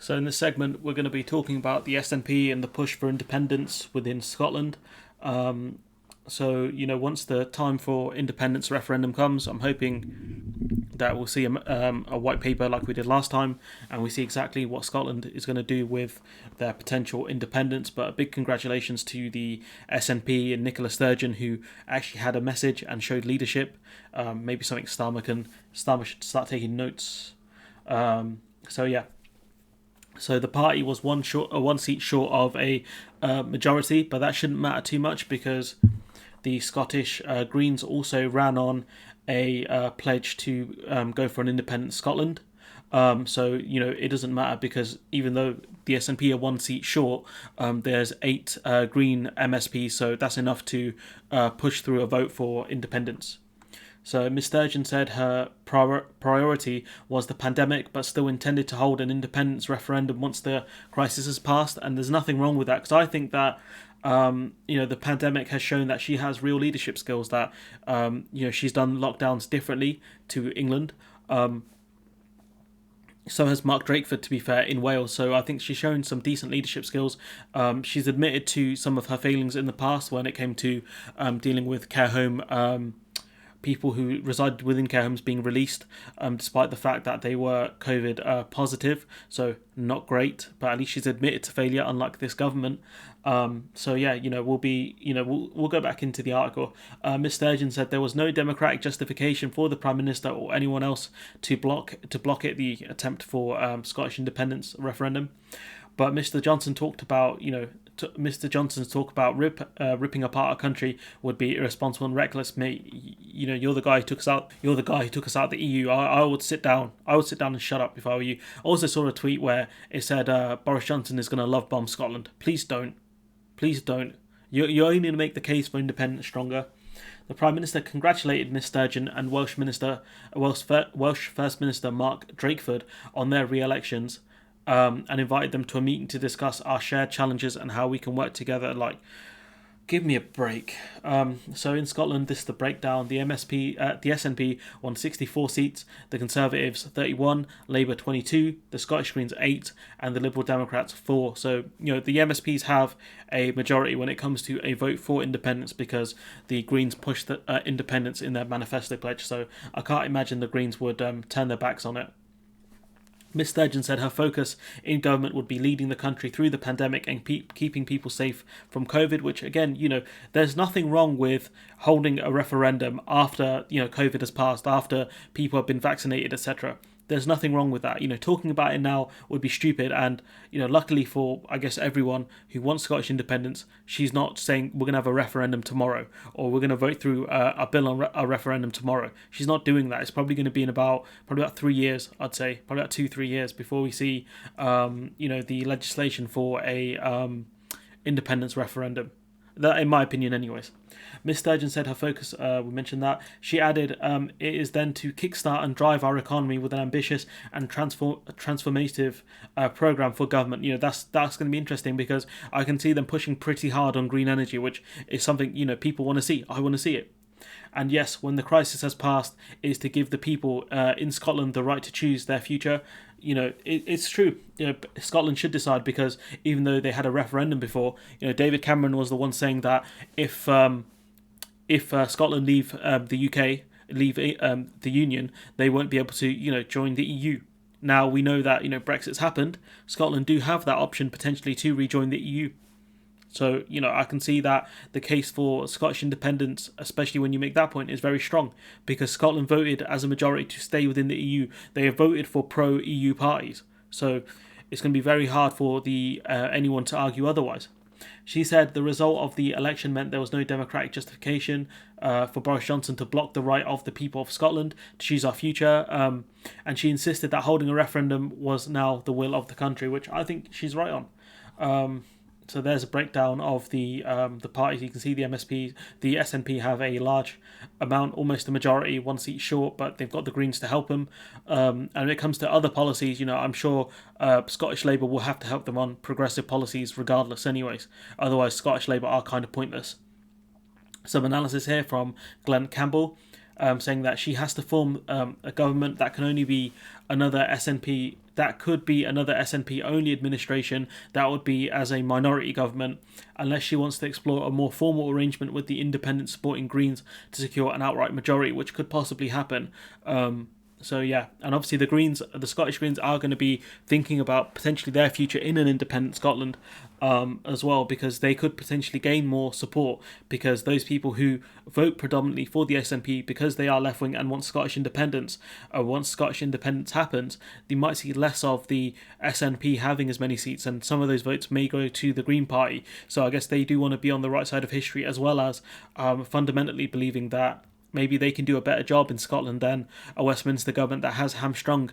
So in this segment, we're going to be talking about the SNP and the push for independence within Scotland. Um, once the time for independence referendum comes, I'm hoping that we'll see a white paper like we did last time, and we see exactly what Scotland is going to do with their potential independence. But a big congratulations to the SNP and Nicola Sturgeon, who actually had a message and showed leadership. Maybe something Starmer should start taking notes. Um, so yeah, so the party was one seat short of a majority, but that shouldn't matter too much because the Scottish Greens also ran on a pledge to go for an independent Scotland. It doesn't matter because even though the SNP are one seat short, there's eight Green MSPs, so that's enough to push through a vote for independence. So Ms Sturgeon said her priority was the pandemic, but still intended to hold an independence referendum once the crisis has passed. And there's nothing wrong with that because I think that the pandemic has shown that she has real leadership skills. That she's done lockdowns differently to England. So has Mark Drakeford, to be fair, in Wales. So I think she's shown some decent leadership skills. She's admitted to some of her failings in the past when it came to dealing with care home people who resided within care homes being released, despite the fact that they were COVID positive. So not great, but at least she's admitted to failure, unlike this government. We'll go back into the article. Ms Sturgeon said there was no democratic justification for the Prime Minister or anyone else to block the attempt for Scottish independence referendum. But Mr. Johnson talked about, Mr. Johnson's talk about ripping apart a country would be irresponsible and reckless. Mate, you're the guy who took us out. You're the guy who took us out of the EU. I would sit down. I would sit down and shut up if I were you. I also saw a tweet where it said Boris Johnson is going to love bomb Scotland. Please don't. Please don't. You're only going to make the case for independence stronger. The Prime Minister congratulated Ms Sturgeon and Welsh First Minister Mark Drakeford on their re-elections. And invited them to a meeting to discuss our shared challenges and how we can work together. Like, give me a break. So in Scotland, this is the breakdown. The SNP won 64 seats, the Conservatives 31, Labour 22, the Scottish Greens 8, and the Liberal Democrats 4. So, the MSPs have a majority when it comes to a vote for independence because the Greens pushed the independence in their manifesto pledge. So I can't imagine the Greens would turn their backs on it. Ms Sturgeon said her focus in government would be leading the country through the pandemic and keeping people safe from COVID, which again, there's nothing wrong with holding a referendum after, COVID has passed, after people have been vaccinated, etc. There's nothing wrong with that. Talking about it now would be stupid. And, luckily for, I guess, everyone who wants Scottish independence, she's not saying we're going to have a referendum tomorrow or we're going to vote through a bill on a referendum tomorrow. She's not doing that. It's probably going to be in about 3 years, I'd say. Probably about 2-3 years before we see, the legislation for a independence referendum. That, in my opinion, anyways. Ms Sturgeon said her focus, we mentioned that. She added, it is then to kickstart and drive our economy with an ambitious and transformative programme for government. That's going to be interesting because I can see them pushing pretty hard on green energy, which is something, people want to see. I want to see it. And yes, when the crisis has passed, is to give the people in Scotland the right to choose their future. It's true. Scotland should decide because even though they had a referendum before, David Cameron was the one saying that if Scotland leave the UK, leave the Union, they won't be able to join the EU. Now we know that Brexit's happened. Scotland do have that option potentially to rejoin the EU. So, I can see that the case for Scottish independence, especially when you make that point, is very strong because Scotland voted as a majority to stay within the EU. They have voted for pro-EU parties. So it's going to be very hard for anyone to argue otherwise. She said the result of the election meant there was no democratic justification for Boris Johnson to block the right of the people of Scotland to choose our future. And she insisted that holding a referendum was now the will of the country, which I think she's right on. So there's a breakdown of the parties. You can see the MSP, the SNP have a large amount, almost a majority, one seat short, but they've got the Greens to help them. And when it comes to other policies, I'm sure Scottish Labour will have to help them on progressive policies regardless anyways. Otherwise, Scottish Labour are kind of pointless. Some analysis here from Glenn Campbell, saying that she has to form a government that can only be another SNP that could be another SNP only administration. That would be as a minority government, unless she wants to explore a more formal arrangement with the independent supporting Greens to secure an outright majority, which could possibly happen. So yeah, and obviously the Scottish Greens are going to be thinking about potentially their future in an independent Scotland as well, because they could potentially gain more support, because those people who vote predominantly for the SNP, because they are left wing and want Scottish independence, once Scottish independence happens, they might see less of the SNP having as many seats, and some of those votes may go to the Green Party. So I guess they do want to be on the right side of history, as well as fundamentally believing that maybe they can do a better job in Scotland than a Westminster government that has hamstrung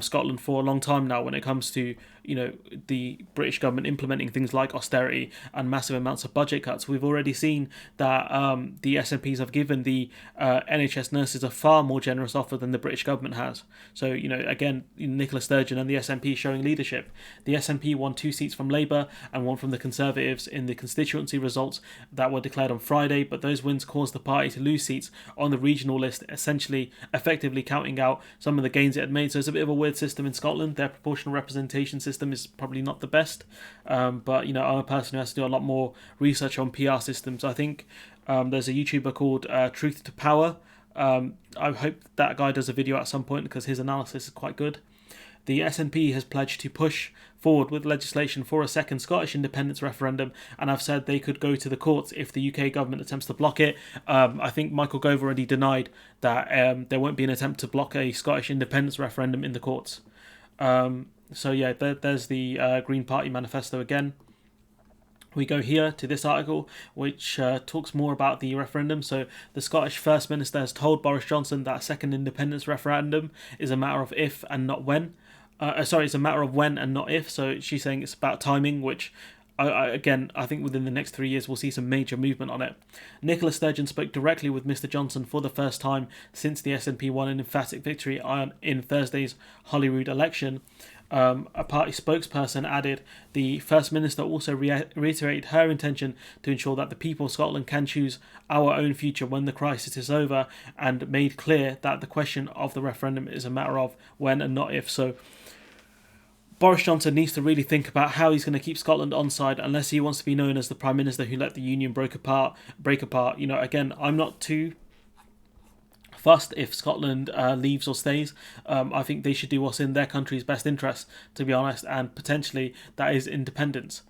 Scotland for a long time now when it comes to, the British government implementing things like austerity and massive amounts of budget cuts. We've already seen that the SNPs have given the NHS nurses a far more generous offer than the British government has. So, again, Nicola Sturgeon and the SNP showing leadership. The SNP won 2 seats from Labour and 1 from the Conservatives in the constituency results that were declared on Friday, but those wins caused the party to lose seats on the regional list, effectively counting out some of the gains it had made. So it's a bit of a weird system in Scotland. Their proportional representation system is probably not the best, but I'm a person who has to do a lot more research on PR systems. I think there's a YouTuber called Truth to Power. I hope that guy does a video at some point, because his analysis is quite good. The SNP has pledged to push forward with legislation for a second Scottish independence referendum, and have said they could go to the courts if the UK government attempts to block it. I think Michael Gove already denied that there won't be an attempt to block a Scottish independence referendum in the courts. So yeah, there's the Green Party manifesto again. We go here to this article, which talks more about the referendum. So the Scottish First Minister has told Boris Johnson that a second independence referendum is a matter of if and not when. It's a matter of when and not if. So she's saying it's about timing, which I think within the next 3 years we'll see some major movement on it. Nicola Sturgeon spoke directly with Mr Johnson for the first time since the SNP won an emphatic victory in Thursday's Holyrood election. A party spokesperson added, the First Minister also reiterated her intention to ensure that the people of Scotland can choose our own future when the crisis is over, and made clear that the question of the referendum is a matter of when and not if. So Boris Johnson needs to really think about how he's going to keep Scotland on side, unless he wants to be known as the Prime Minister who let the Union break apart. Again, I'm not too fussed if Scotland leaves or stays. I think they should do what's in their country's best interest, to be honest, and potentially that is independence,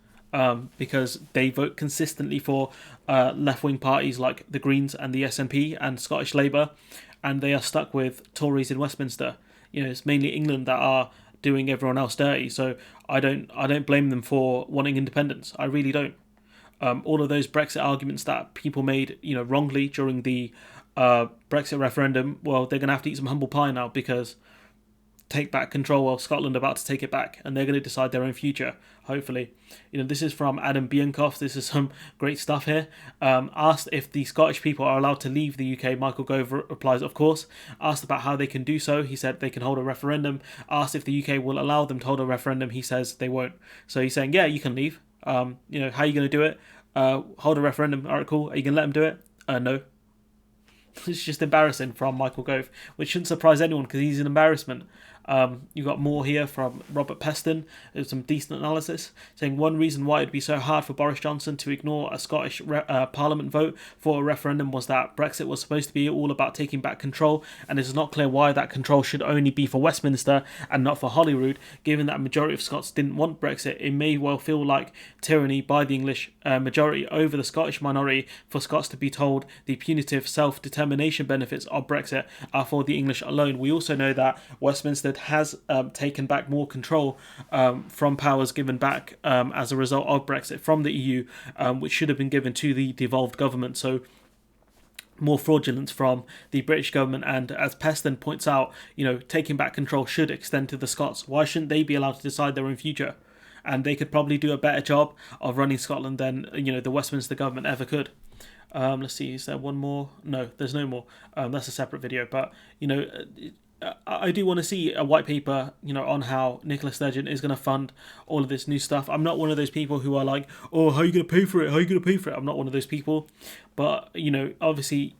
because they vote consistently for left-wing parties like the Greens and the SNP and Scottish Labour, and they are stuck with Tories in Westminster. It's mainly England that are doing everyone else dirty, so I don't blame them for wanting independence. I really don't. All of those Brexit arguments that people made, wrongly during the Brexit referendum, well, they're going to have to eat some humble pie now, because take back control of Scotland about to take it back, and they're going to decide their own future, hopefully. This is from Adam Biancoff. This is some great stuff here. Asked if the Scottish people are allowed to leave the UK, Michael Gove replies, of course. Asked about how they can do so, he said they can hold a referendum. Asked if the UK will allow them to hold a referendum, he says they won't. So he's saying, yeah, you can leave. How are you going to do it? Hold a referendum. Alright, cool. Are you going to let them do it? No. It's just embarrassing from Michael Gove, which shouldn't surprise anyone, because he's an embarrassment. You've got more here from Robert Peston. There's some decent analysis, saying one reason why it'd be so hard for Boris Johnson to ignore a Scottish Parliament vote for a referendum was that Brexit was supposed to be all about taking back control, and it's not clear why that control should only be for Westminster and not for Holyrood. Given that a majority of Scots didn't want Brexit, it may well feel like tyranny by the English majority over the Scottish minority for Scots to be told the punitive self-determination benefits of Brexit are for the English alone. We also know that Westminster has taken back more control from powers given back as a result of Brexit from the EU, which should have been given to the devolved government. So more fraudulence from the British government, and as Peston points out, taking back control should extend to the Scots. Why shouldn't they be allowed to decide their own future? And they could probably do a better job of running Scotland than the Westminster government ever could. Let's see, is there one more? No, there's no more. That's a separate video, but I do want to see a white paper, on how Nicola Sturgeon is going to fund all of this new stuff. I'm not one of those people who are like, oh, how are you going to pay for it? How are you going to pay for it? I'm not one of those people. But obviously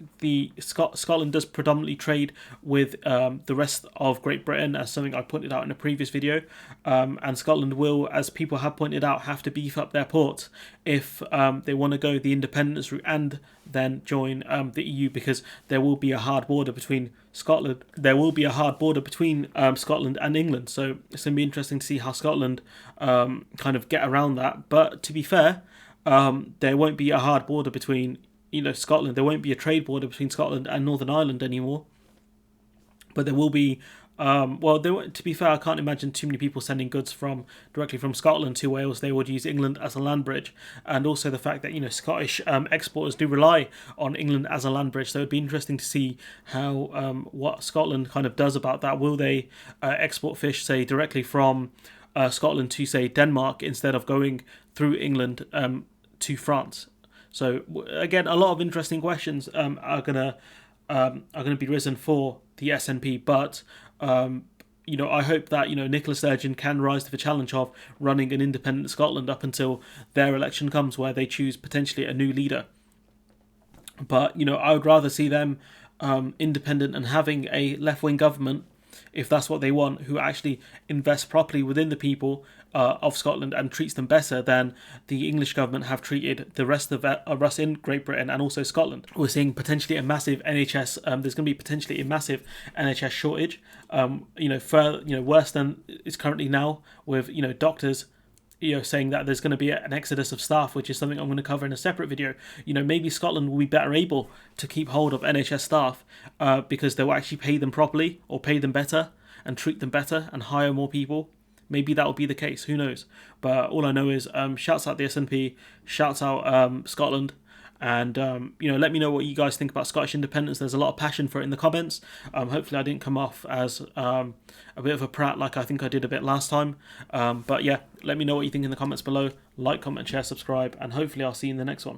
Scotland does predominantly trade with the rest of Great Britain, as something I pointed out in a previous video. And Scotland will, as people have pointed out, have to beef up their ports if they want to go the independence route and then join the EU, because there will be a hard border between Scotland. There will be a hard border between Scotland and England. So it's going to be interesting to see how Scotland kind of get around that. But to be fair, there won't be a hard border between Scotland. There won't be a trade border between Scotland and Northern Ireland anymore. But there will be. To be fair, I can't imagine too many people sending goods directly from Scotland to Wales. They would use England as a land bridge, and also the fact that Scottish exporters do rely on England as a land bridge. So it'd be interesting to see how what Scotland kind of does about that. Will they export fish, say, directly from Scotland to, say, Denmark instead of going through England to France? So again, a lot of interesting questions are gonna be risen for the SNP, but I hope that Nicola Sturgeon can rise to the challenge of running an independent Scotland up until their election comes, where they choose potentially a new leader. But I would rather see them independent and having a left-wing government, if that's what they want, who actually invests properly within the people of Scotland and treats them better than the English government have treated the rest of us in Great Britain and also Scotland. We're seeing potentially a massive NHS. There's going to be potentially a massive NHS shortage. Worse than it's currently now, with doctors saying that there's going to be an exodus of staff, which is something I'm going to cover in a separate video. Maybe Scotland will be better able to keep hold of NHS staff because they'll actually pay them properly, or pay them better and treat them better and hire more people. Maybe that will be the case. Who knows? But all I know is shouts out the SNP, shouts out Scotland. And let me know what you guys think about Scottish independence. There's a lot of passion for it in the comments. Hopefully I didn't come off as a bit of a prat like I think I did a bit last time. But yeah, let me know what you think in the comments below. Like, comment, share, subscribe, and hopefully I'll see you in the next one.